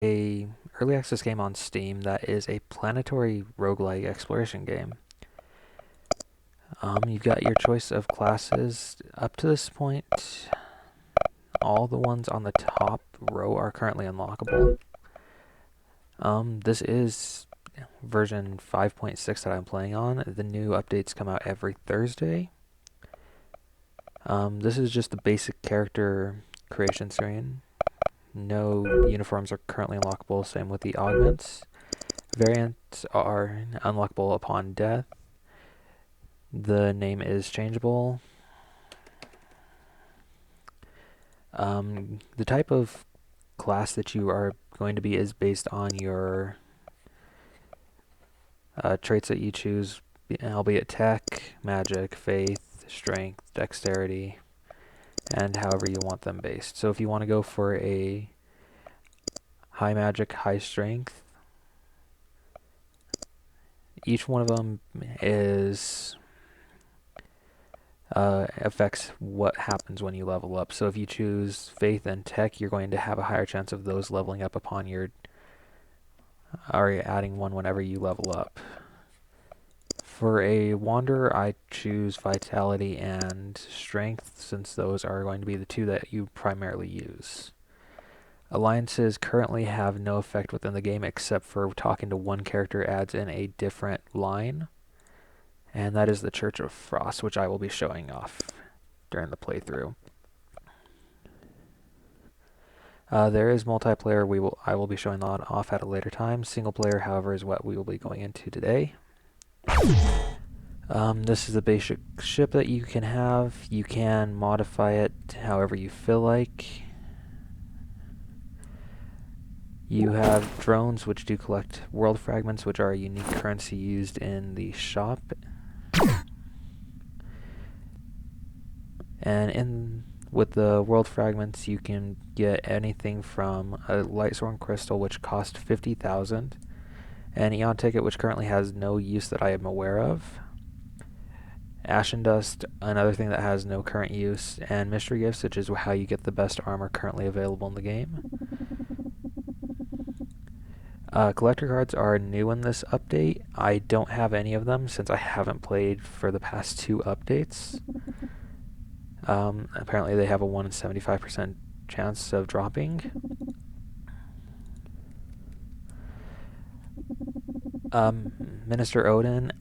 a early access game on Steam that is a planetary roguelike exploration game. You've got your choice of classes. Up to this point, all the ones on the top row are currently unlockable. This is version 5.6 that I'm playing on. The new updates come out every Thursday. This is just the basic character creation screen. No uniforms are currently unlockable, same with the augments. Variants are unlockable upon death. The name is changeable. The type of class that you are going to be is based on your traits that you choose, albeit tech, magic, faith, strength, dexterity, and however you want them based. So if you want to go for a high magic, high strength, each one of them is affects what happens when you level up. So if you choose faith and tech, you're going to have a higher chance of those leveling up upon your, or adding one whenever you level up. For a wanderer, I choose vitality and strength, since those are going to be the two that you primarily use. Alliances currently have no effect within the game except for talking to one character adds in a different line, and that is the Church of Frost, which I will be showing off during the playthrough. There is multiplayer. I will be showing that off at a later time. Single player, however, is what we will be going into today. This is a basic ship that you can have. You can modify it however you feel like. You have drones, which do collect world fragments, which are a unique currency used in the shop. And with the world fragments, you can get anything from a lightsworn crystal, which cost 50,000, an eon ticket, which currently has no use that I am aware of, ashen dust, another thing that has no current use, and mystery gifts, which is how you get the best armor currently available in the game. Collector cards are new in this update. I don't have any of them since I haven't played for the past 2 updates. Apparently they have a 1 in 75% chance of dropping. Minister Odin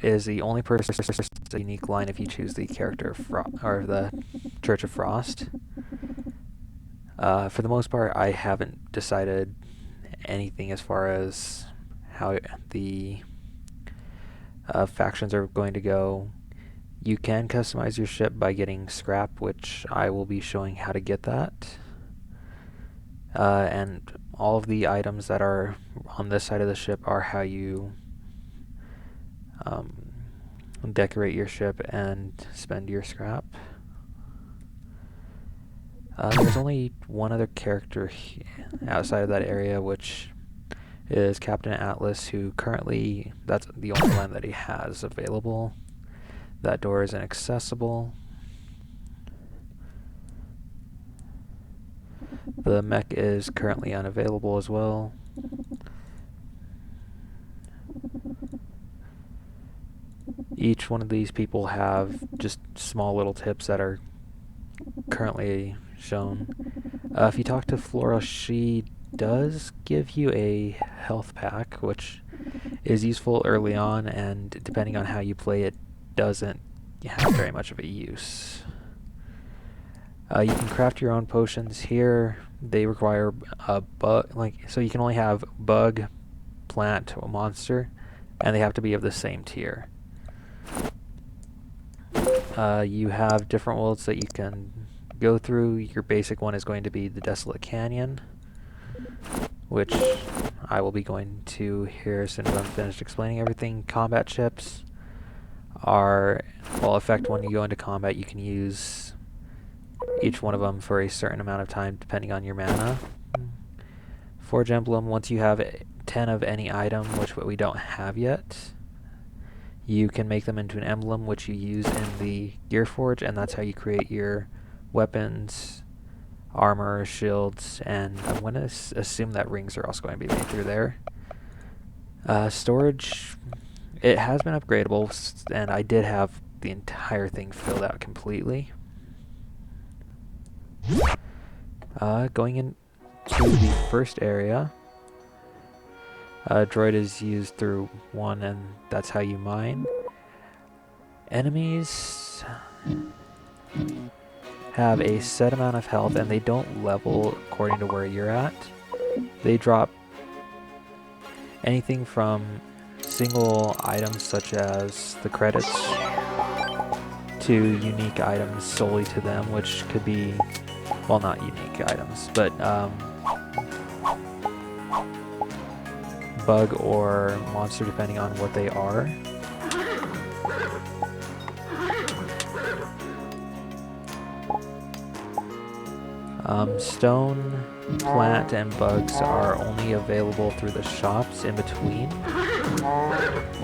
is the only person with a unique line if you choose the character or the Church of Frost. For the most part, I haven't decided anything as far as how the factions are going to go. You can customize your ship by getting scrap, which I will be showing how to get that. And all of the items that are on this side of the ship are how you decorate your ship and spend your scrap. There's only one other character outside of that area, which is Captain Atlas, who currently, that's the only line that he has available. That door is inaccessible. The mech is currently unavailable as well. Each one of these people have just small little tips that are currently shown. If you talk to Flora, she does give you a health pack, which is useful early on, and depending on how you play it, doesn't have very much of a use. You can craft your own potions here. They require a bug, so you can only have bug, plant, or monster, and they have to be of the same tier. You have different worlds that you can go through. Your basic one is going to be the Desolate Canyon, which I will be going to here as soon as I'm finished explaining everything. Combat ships will affect when you go into combat. You can use each one of them for a certain amount of time depending on your mana. Forge Emblem, once you have 10 of any item, which we don't have yet, you can make them into an emblem, which you use in the Gear Forge, and that's how you create your weapons, armor, shields, and I'm going to assume that rings are also going to be made through there. Storage, it has been upgradable, and I did have the entire thing filled out completely. Going into the first area, droid is used through 1, and that's how you mine. Enemies have a set amount of health, and they don't level according to where you're at. They drop anything from single items such as the credits to unique items solely to them, which could be, well, not unique items, but bug or monster depending on what they are. Stone, plant, and bugs are only available through the shops in between,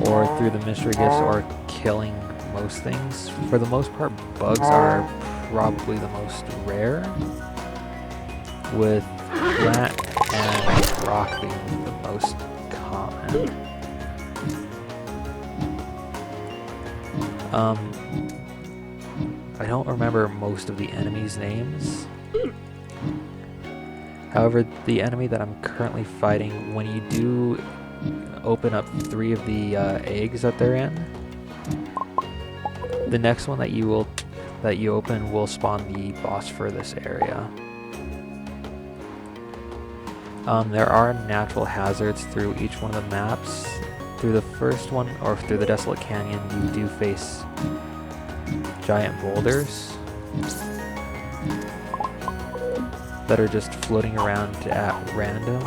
or through the mystery gifts, or killing most things. For the most part, bugs are probably the most rare, with plant and rock being the most common. I don't remember most of the enemies' names. However, the enemy that I'm currently fighting, when you do open up 3 of the eggs that they're in, the next one that you open will spawn the boss for this area. There are natural hazards through each one of the maps. Through the first one, or through the Desolate Canyon, you do face giant boulders that are just floating around at random.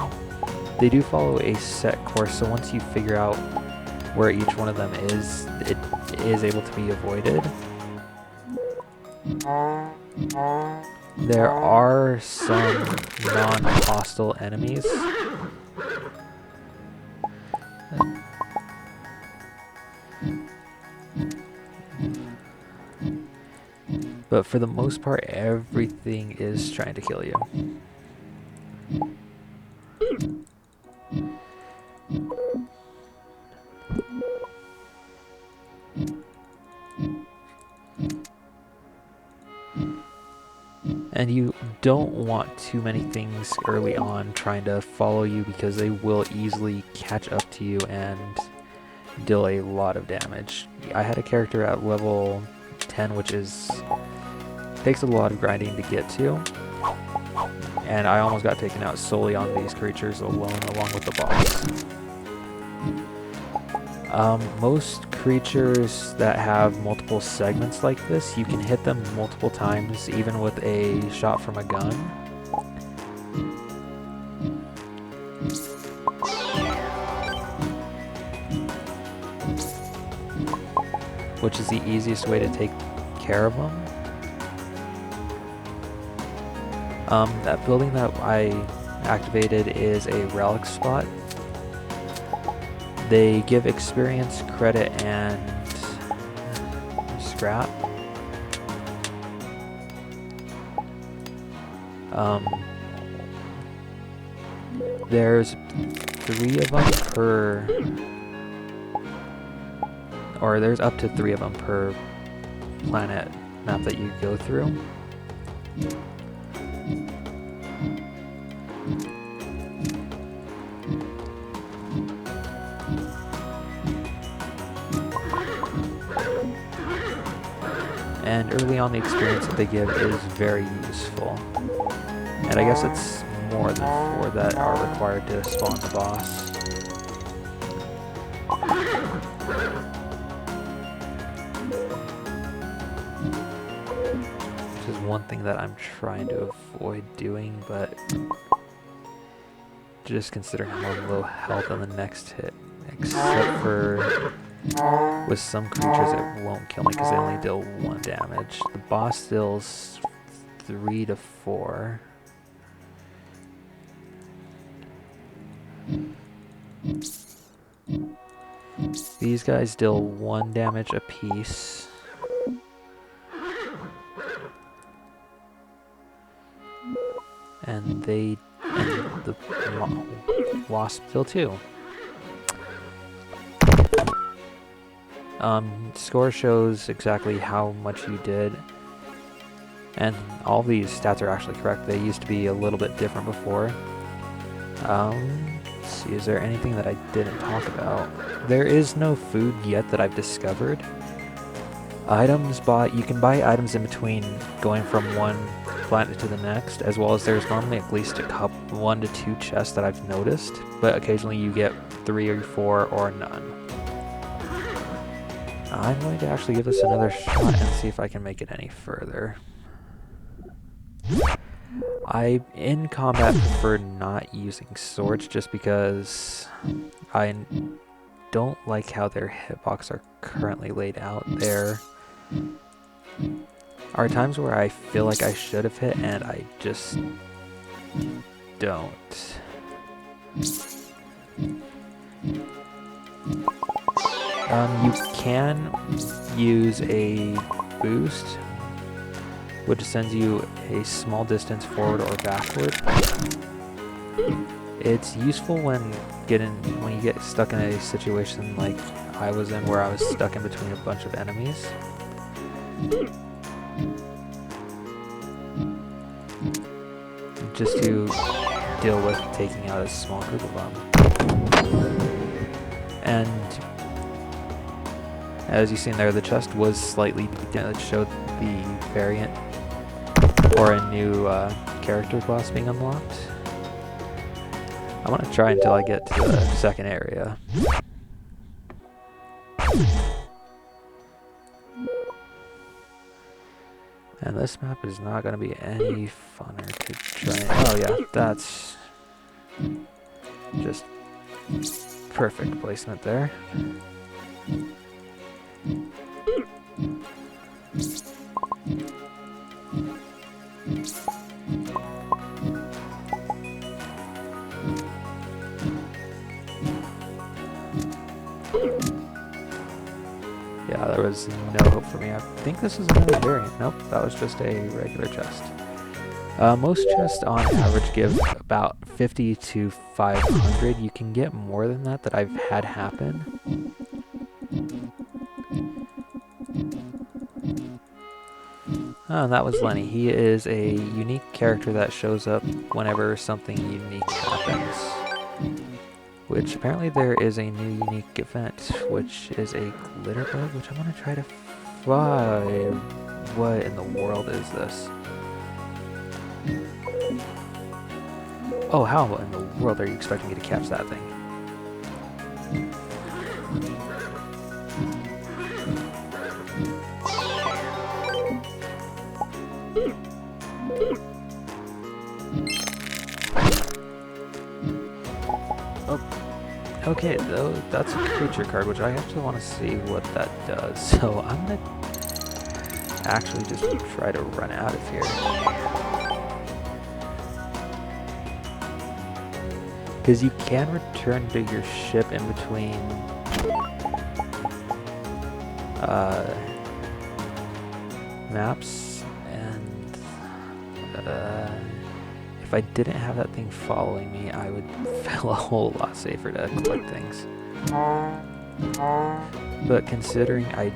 They do follow a set course, so once you figure out where each one of them is, it is able to be avoided. There are some non-hostile enemies. But for the most part, everything is trying to kill you. And you don't want too many things early on trying to follow you, because they will easily catch up to you and deal a lot of damage. I had a character at level 10, which takes a lot of grinding to get to, and I almost got taken out solely on these creatures alone, along with the boss. Most creatures that have multiple segments like this, you can hit them multiple times, even with a shot from a gun. Which is the easiest way to take care of them. That building that I activated is a relic spot. They give experience, credit, and scrap. There's 3 of them per, or there's up to 3 of them per planet map that you go through. And early on, the experience that they give is very useful. And I guess it's more than 4 that are required to spawn the boss. Which is one thing that I'm trying to avoid doing, but just consider how low health on the next hit. Except for with some creatures it won't kill me because they only deal 1 damage. The boss deals 3 to 4. These guys deal 1 damage apiece. and the wasp still too. Score shows exactly how much you did, and all these stats are actually correct. They used to be a little bit different before. Let's see, is there anything that I didn't talk about? There is no food yet that I've discovered. Items bought, you can buy items in between going from one planet to the next, as well as there's normally at least 1 to 2 chests that I've noticed, but occasionally you get 3 or 4 or none. I'm going to actually give this another shot and see if I can make it any further. I, in combat, prefer not using swords just because I don't like how their hitbox are currently laid out. There are times where I feel like I should have hit and I just don't. You can use a boost, which sends you a small distance forward or backward. It's useful when you get stuck in a situation like I was in, where I was stuck in between a bunch of enemies. Just to deal with taking out a small group of them. And as you've seen there, the chest was slightly, it showed the variant or a new character class being unlocked. I want to try until I get to the second area. And this map is not going to be any funner to try. Oh yeah, that's just perfect placement there. Yeah, there was no hope for me. I think this is another variant. Nope, that was just a regular chest. Most chests on average give about 50 to 500. You can get more than that I've had happen. Oh, that was Lenny. He is a unique character that shows up whenever something unique happens. Which apparently there is a new unique event, which is a glitter bug, which I'm going to try to find. What in the world is this? Oh, how in the world are you expecting me to catch that thing? Okay, though, that's a creature card, which I actually want to see what that does. So I'm going to actually just try to run out of here. Because you can return to your ship in between maps, and if I didn't have that thing following me, I would feel a whole lot safer to collect things. But considering I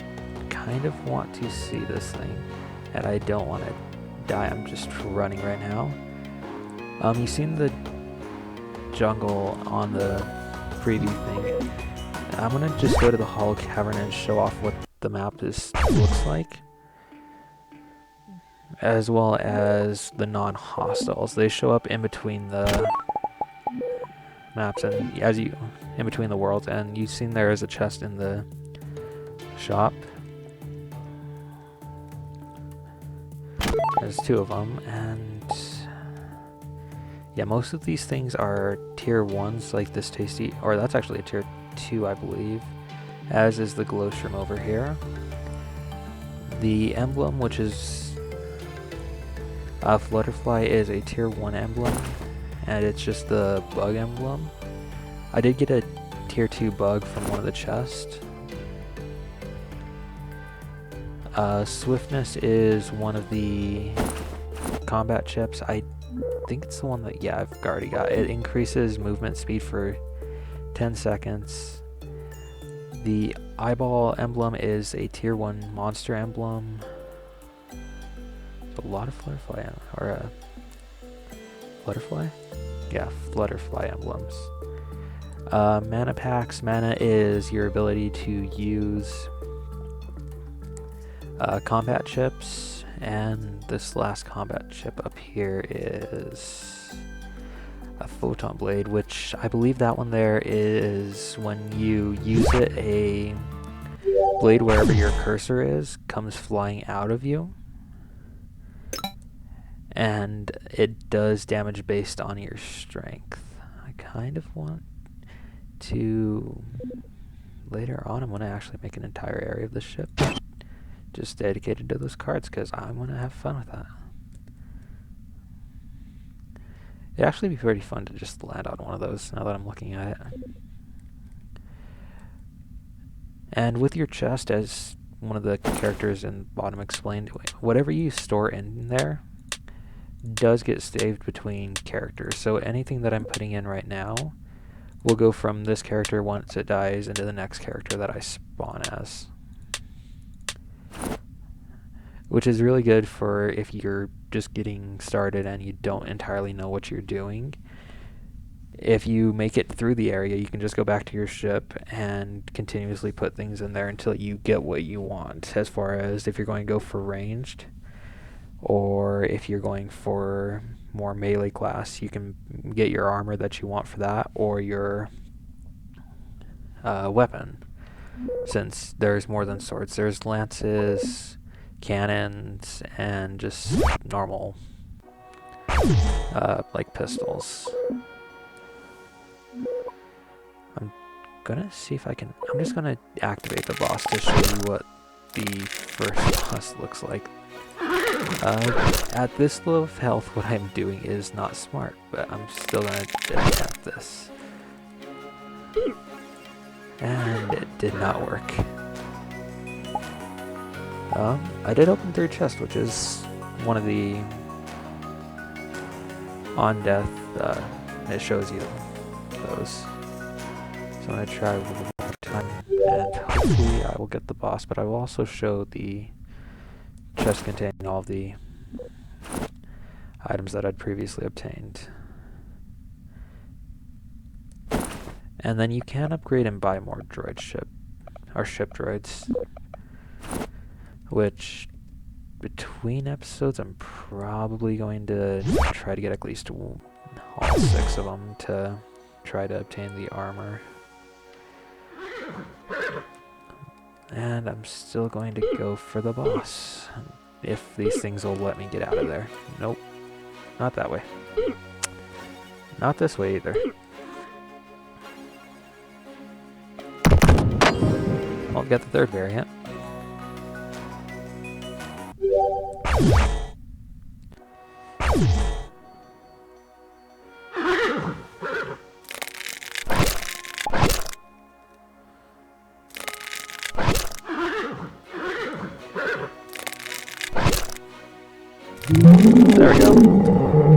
kind of want to see this thing, and I don't want to die, I'm just running right now. You've seen the jungle on the preview thing. I'm gonna just go to the Hollow Cavern and show off what the map looks like, as well as the non-hostiles. They show up in between the maps and in between the worlds, and you've seen there is a chest in the shop. There's 2 of them, and yeah, most of these things are tier 1s, like this tasty, or that's actually a tier 2, I believe, as is the glow shroom over here. The emblem, which is Flutterfly, is a tier 1 emblem, and it's just the bug emblem. I did get a tier 2 bug from one of the chests. Swiftness is one of the combat chips. I think it's the one that, yeah, I've already got. It increases movement speed for 10 seconds. The eyeball emblem is a tier 1 monster emblem. A lot of Flutterfly, or Flutterfly? Yeah, Flutterfly emblems. Mana packs. Mana is your ability to use combat chips, and this last combat chip up here is a photon blade, which I believe that one there is when you use it, a blade wherever your cursor is comes flying out of you, and it does damage based on your strength. I kind of want to, later on, I'm going to actually make an entire area of the ship just dedicated to those cards, because I'm going to have fun with that. It'd actually be pretty fun to just land on one of those now that I'm looking at it. And with your chest, as one of the characters in the bottom explained, whatever you store in there does get saved between characters. So anything that I'm putting in right now will go from this character once it dies into the next character that I spawn as. Which is really good for if you're just getting started and you don't entirely know what you're doing. If you make it through the area, you can just go back to your ship and continuously put things in there until you get what you want, as far as if you're going to go for ranged, or if you're going for more melee class, you can get your armor that you want for that, or your weapon, since there's more than swords. There's lances, cannons, and just normal like pistols. I'm gonna see if I can, I'm just gonna activate the boss to show you what the first boss looks like. At this low of health, what I'm doing is not smart, but I'm still gonna attempt this. And it did not work. I did open 3 chests, which is one of the on death, it shows you those. So I'm going to try one more time, and hopefully I will get the boss, but I will also show the chest containing all of the items that I'd previously obtained. And then you can upgrade and buy more droid ship droids, which between episodes I'm probably going to try to get at least all 6 of them to try to obtain the armor. And I'm still going to go for the boss, if these things will let me get out of there. Nope, not that way. Not this way either. I'll get the 3rd variant. There we go.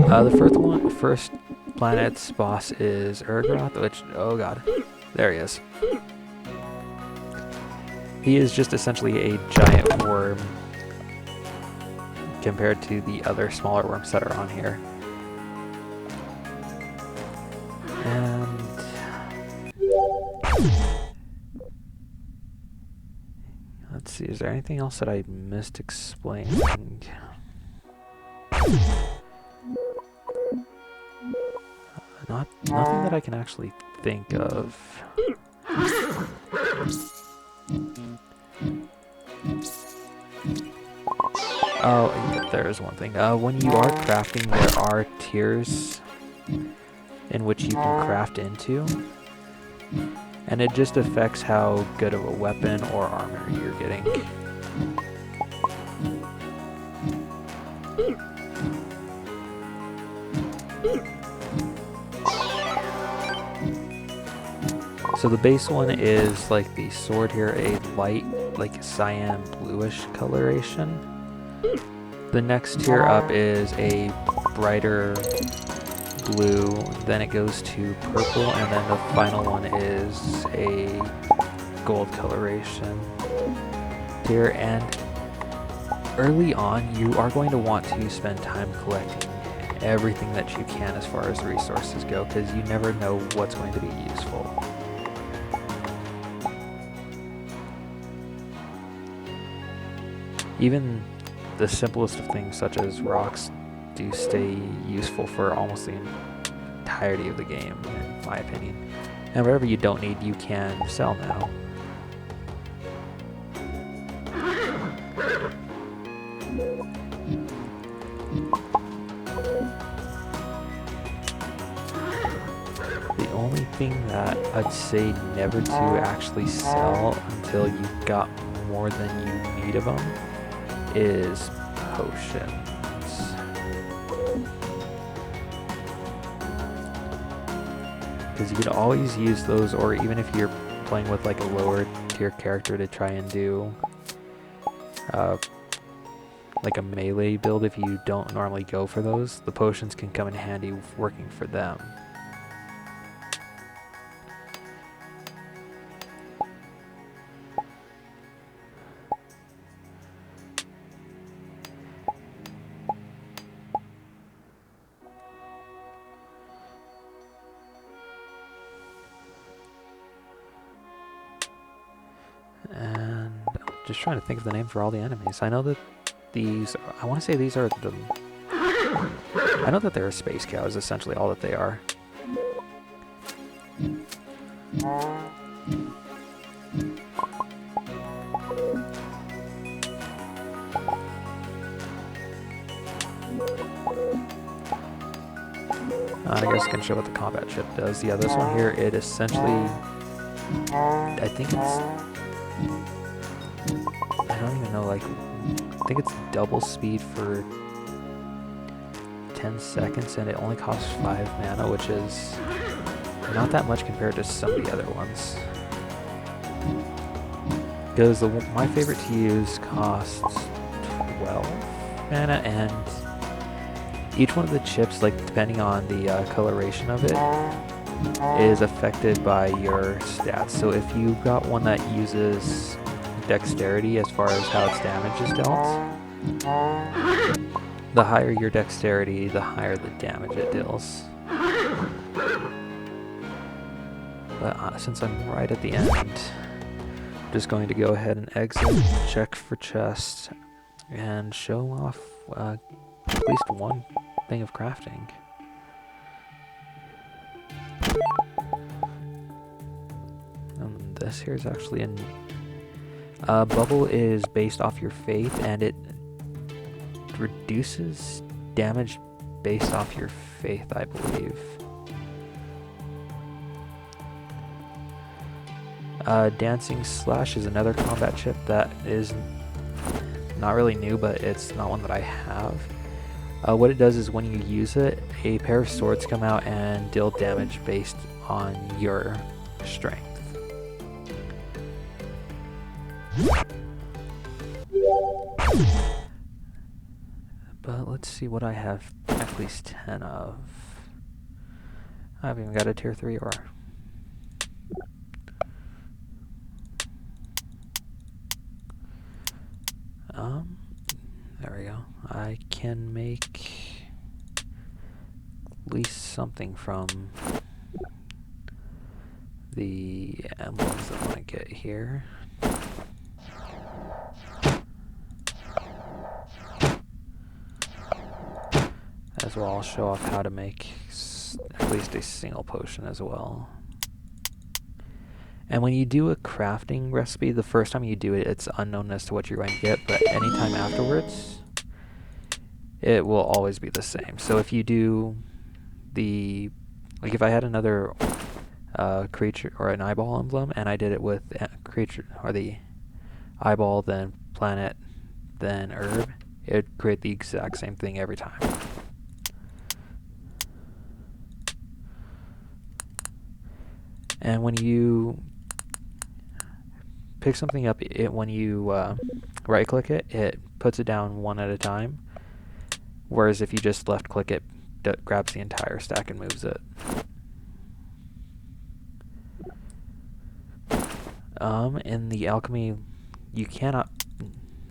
The first planet's boss is Urgroth, which, oh god, there he is. He is just essentially a giant worm compared to the other smaller worms that are on here. And let's see, is there anything else that I missed explaining? Nothing that I can actually think of. Oh, yeah, there is one thing. When you are crafting, there are tiers in which you can craft into, and it just affects how good of a weapon or armor you're getting. So the base one is like the sword here, a light, like cyan bluish coloration. The next tier up is a brighter blue, then it goes to purple, and then the final one is a gold coloration tier. And early on, you are going to want to spend time collecting everything that you can as far as resources go, because you never know what's going to be useful. Even the simplest of things, such as rocks, do stay useful for almost the entirety of the game, in my opinion. And whatever you don't need, you can sell now. The only thing that I'd say never to actually sell until you've got more than you need of them is potions. Because you could always use those, or even if you're playing with like a lower tier character to try and do like a melee build, if you don't normally go for those, the potions can come in handy working for them. And I'm just trying to think of the name for all the enemies. I know that these, I want to say these are the, I know that they're space cows, essentially all that they are. I guess I can show what the combat chip does. Yeah, this one here, it essentially, I think it's, I don't even know, like, I think it's double speed for 10 seconds, and it only costs 5 mana, which is not that much compared to some of the other ones. Because my favorite to use costs 12 mana, and each one of the chips, like depending on the coloration of it, is affected by your stats. So if you've got one that uses dexterity as far as how its damage is dealt, the higher your dexterity, the higher the damage it deals. But since I'm right at the end, I'm just going to go ahead and exit, check for chests, and show off at least one thing of crafting. This here is actually an bubble is based off your faith, and it reduces damage based off your faith, I believe. Dancing Slash is another combat chip that is not really new, but it's not one that I have. What it does is when you use it, a pair of swords come out and deal damage based on your strength. But let's see what I have at least 10 of. I haven't even got a tier 3 ore. There we go. I can make at least something from the emblems that I want to get here. As well, I'll show off how to make at least a single potion as well. And when you do a crafting recipe, the first time you do it, it's unknown as to what you're going to get, but anytime afterwards, it will always be the same. So if you do the, like if I had another creature or an eyeball emblem, and I did it with creature, or the eyeball, then planet, then herb, it would create the exact same thing every time. And when you pick something up, when you right-click it, it puts it down one at a time. Whereas if you just left click it, grabs the entire stack and moves it. In the alchemy, you cannot,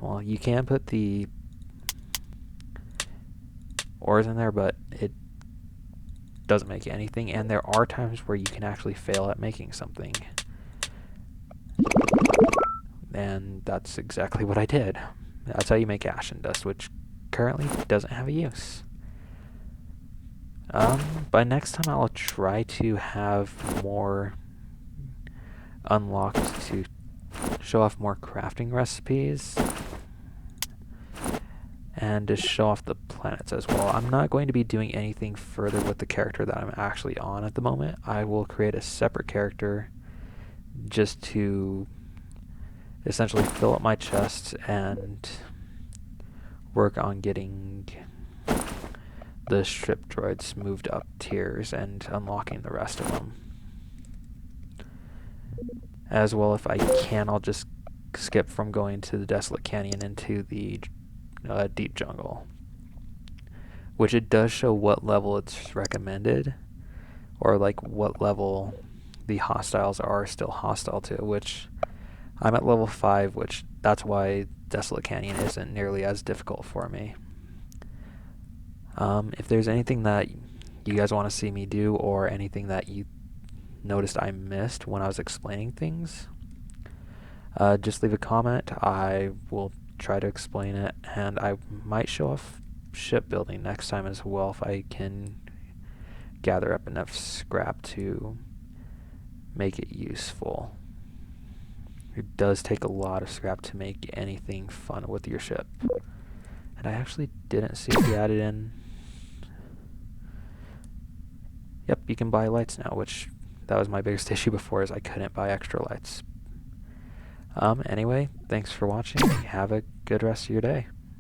well, you can put the ores in there, but it doesn't make anything, and there are times where you can actually fail at making something. And that's exactly what I did. That's how you make ashen dust, which currently doesn't have a use. By next time I'll try to have more unlocked to show off more crafting recipes and to show off the planets as well. I'm not going to be doing anything further with the character that I'm actually on at the moment. I will create a separate character just to essentially fill up my chest and work on getting the ship droids moved up tiers and unlocking the rest of them. As well, if I can, I'll just skip from going to the Desolate Canyon into the deep jungle, which it does show what level it's recommended, or like what level the hostiles are still hostile to, which I'm at level 5, which that's why Desolate Canyon isn't nearly as difficult for me. If there's anything that you guys want to see me do, or anything that you noticed I missed when I was explaining things, just leave a comment. I will try to explain it, and I might show off shipbuilding next time as well if I can gather up enough scrap to make it useful. It does take a lot of scrap to make anything fun with your ship. And I actually didn't see if he added in... Yep, you can buy lights now, which that was my biggest issue before, is I couldn't buy extra lights. Anyway, thanks for watching. Have a good rest of your day.